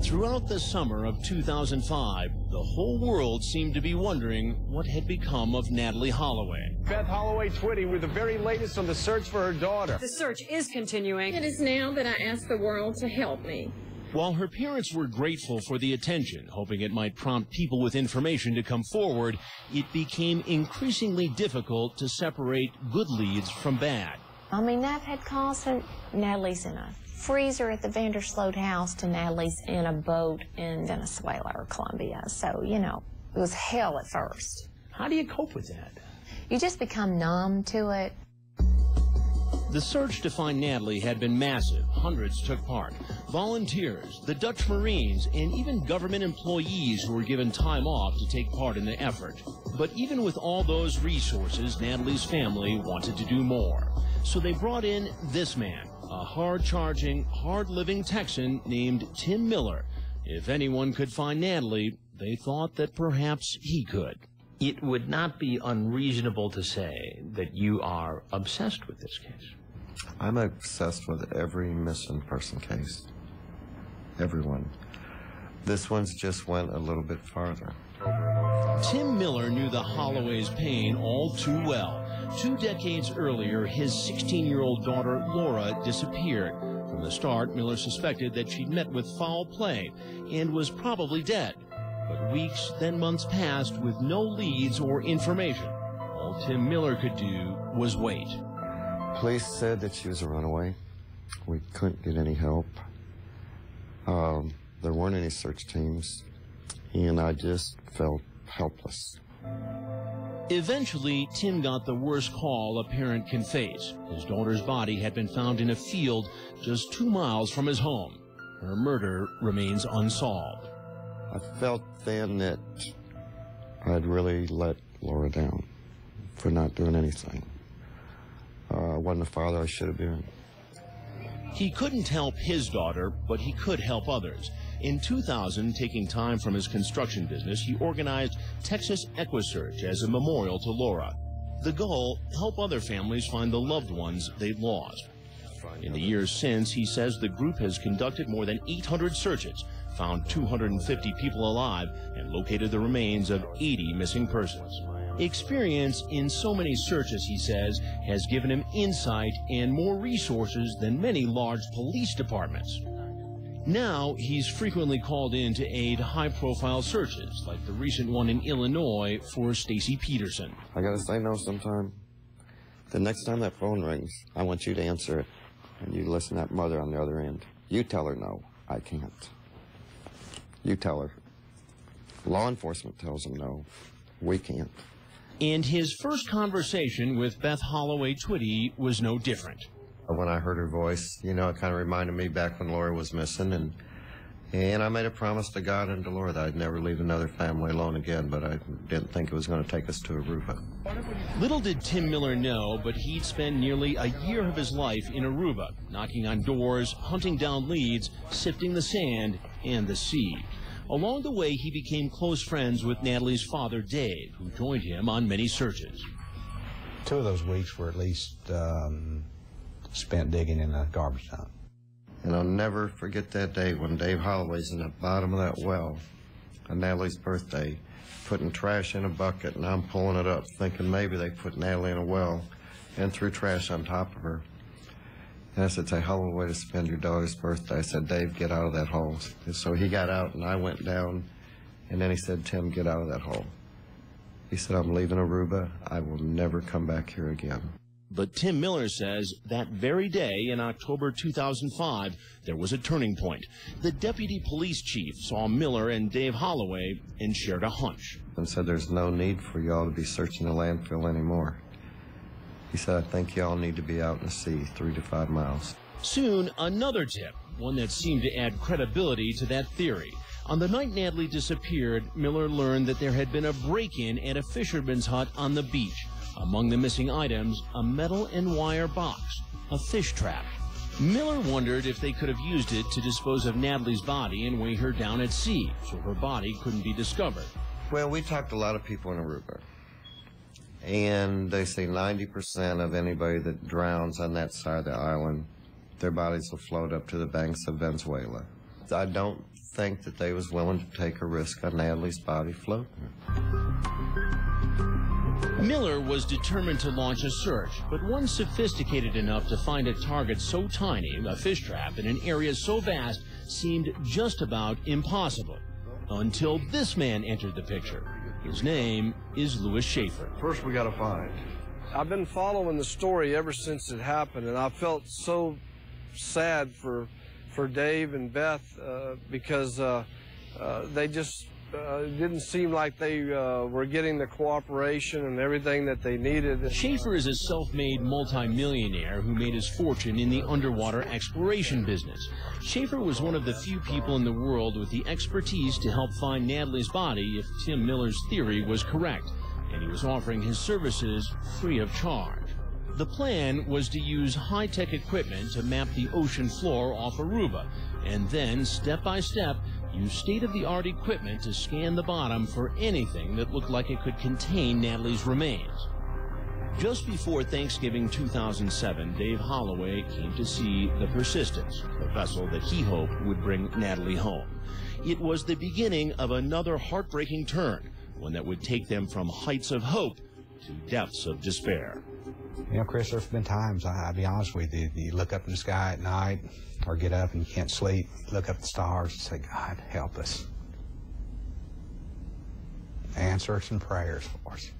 Throughout the summer of 2005, the whole world seemed to be wondering what had become of Natalee Holloway. Beth Holloway Twitty with the very latest on the search for her daughter. The search is continuing. It is now that I ask the world to help me. While her parents were grateful for the attention, hoping it might prompt people with information to come forward, it became increasingly difficult to separate good leads from bad. I mean, I've had calls from Natalee's in a freezer at the Vandersloot house to Natalee's in a boat in Venezuela or Colombia. So, you know, it was hell at first. How do you cope with that? You just become numb to it. The search to find Natalee had been massive. Hundreds took part. Volunteers, the Dutch Marines, and even government employees who were given time off to take part in the effort. But even with all those resources, Natalee's family wanted to do more. So they brought in this man, a hard-charging, hard-living Texan named Tim Miller. If anyone could find Natalee, they thought that perhaps he could. It would not be unreasonable to say that you are obsessed with this case. I'm obsessed with every missing person case. Everyone. This one's just went a little bit farther. Tim Miller knew the Holloway's pain all too well. 2 decades earlier, his 16-year-old daughter, Laura, disappeared. From the start, Miller suspected that she'd met with foul play and was probably dead. But weeks, then months passed with no leads or information. All Tim Miller could do was wait. Police said that she was a runaway. We couldn't get any help. There weren't any search teams, and I just felt helpless. Eventually, Tim got the worst call a parent can face. His daughter's body had been found in a field just 2 miles from his home. Her murder remains unsolved. I felt then that I'd really let Laura down for not doing anything. I wasn't the father I should have been. He couldn't help his daughter, but he could help others. In 2000, taking time from his construction business, he organized Texas EquiSearch as a memorial to Laura. The goal, help other families find the loved ones they've lost. In the years since, he says the group has conducted more than 800 searches, found 250 people alive, and located the remains of 80 missing persons. Experience in so many searches, he says, has given him insight and more resources than many large police departments. Now, he's frequently called in to aid high-profile searches, like the recent one in Illinois for Stacy Peterson. I gotta say no sometime. The next time that phone rings, I want you to answer it, and you listen to that mother on the other end. You tell her no, I can't. You tell her. Law enforcement tells them no, we can't. And his first conversation with Beth Holloway Twitty was no different. When I heard her voice, you know, it kind of reminded me back when Laura was missing, and I made a promise to God and to Laura that I'd never leave another family alone again, but I didn't think it was going to take us to Aruba. Little did Tim Miller know, but he'd spend nearly a year of his life in Aruba, knocking on doors, hunting down leads, sifting the sand and the sea. Along the way, he became close friends with Natalee's father, Dave, who joined him on many searches. 2 of those weeks were at least spent digging in a garbage dump. And I'll never forget that day when Dave Holloway's in the bottom of that well on Natalee's birthday, putting trash in a bucket, and I'm pulling it up, thinking maybe they put Natalee in a well and threw trash on top of her. And I said, "It's a hell of a way to spend your daughter's birthday." I said, "Dave, get out of that hole." And so he got out, and I went down, and then he said, "Tim, get out of that hole." He said, "I'm leaving Aruba. I will never come back here again." But Tim Miller says that very day in October 2005, there was a turning point. The deputy police chief saw Miller and Dave Holloway and shared a hunch. And said, "There's no need for y'all to be searching the landfill anymore." He said, "I think y'all need to be out in the sea 3 to 5 miles. Soon, another tip, one that seemed to add credibility to that theory. On the night Natalee disappeared, Miller learned that there had been a break-in at a fisherman's hut on the beach. Among the missing items, a metal and wire box, a fish trap. Miller wondered if they could have used it to dispose of Natalee's body and weigh her down at sea, so her body couldn't be discovered. Well, we talked to a lot of people in Aruba, and they say 90% of anybody that drowns on that side of the island, their bodies will float up to the banks of Venezuela I don't think that they was willing to take a risk on Natalie's body floating. Miller was determined to launch a search, but one sophisticated enough to find a target so tiny, a fish trap, in an area so vast seemed just about impossible. Until this man entered the picture. His name is Louis Schaefer. First we got to find. I've been following the story ever since it happened, and I felt so sad for Dave and Beth because they just didn't seem like they were getting the cooperation and everything that they needed. Schaefer is a self-made multimillionaire who made his fortune in the underwater exploration business. Schaefer was one of the few people in the world with the expertise to help find Natalie's body if Tim Miller's theory was correct, and he was offering his services free of charge. The plan was to use high-tech equipment to map the ocean floor off Aruba, and then, step by step, use state-of-the-art equipment to scan the bottom for anything that looked like it could contain Natalie's remains. Just before Thanksgiving 2007, Dave Holloway came to see the Persistence, the vessel that he hoped would bring Natalie home. It was the beginning of another heartbreaking turn, one that would take them from heights of hope to depths of despair. You know, Chris, there's been times, I'll be honest with you, you look up in the sky at night or get up and you can't sleep, look up at the stars and say, God, help us. Answer some prayers for us.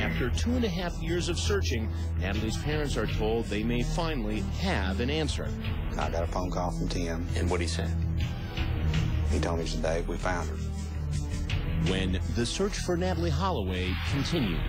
After 2.5 years of searching, Natalie's parents are told they may finally have an answer. I got a phone call from Tim. And what'd he say? He told me today we found her. When the search for Natalie Holloway continued.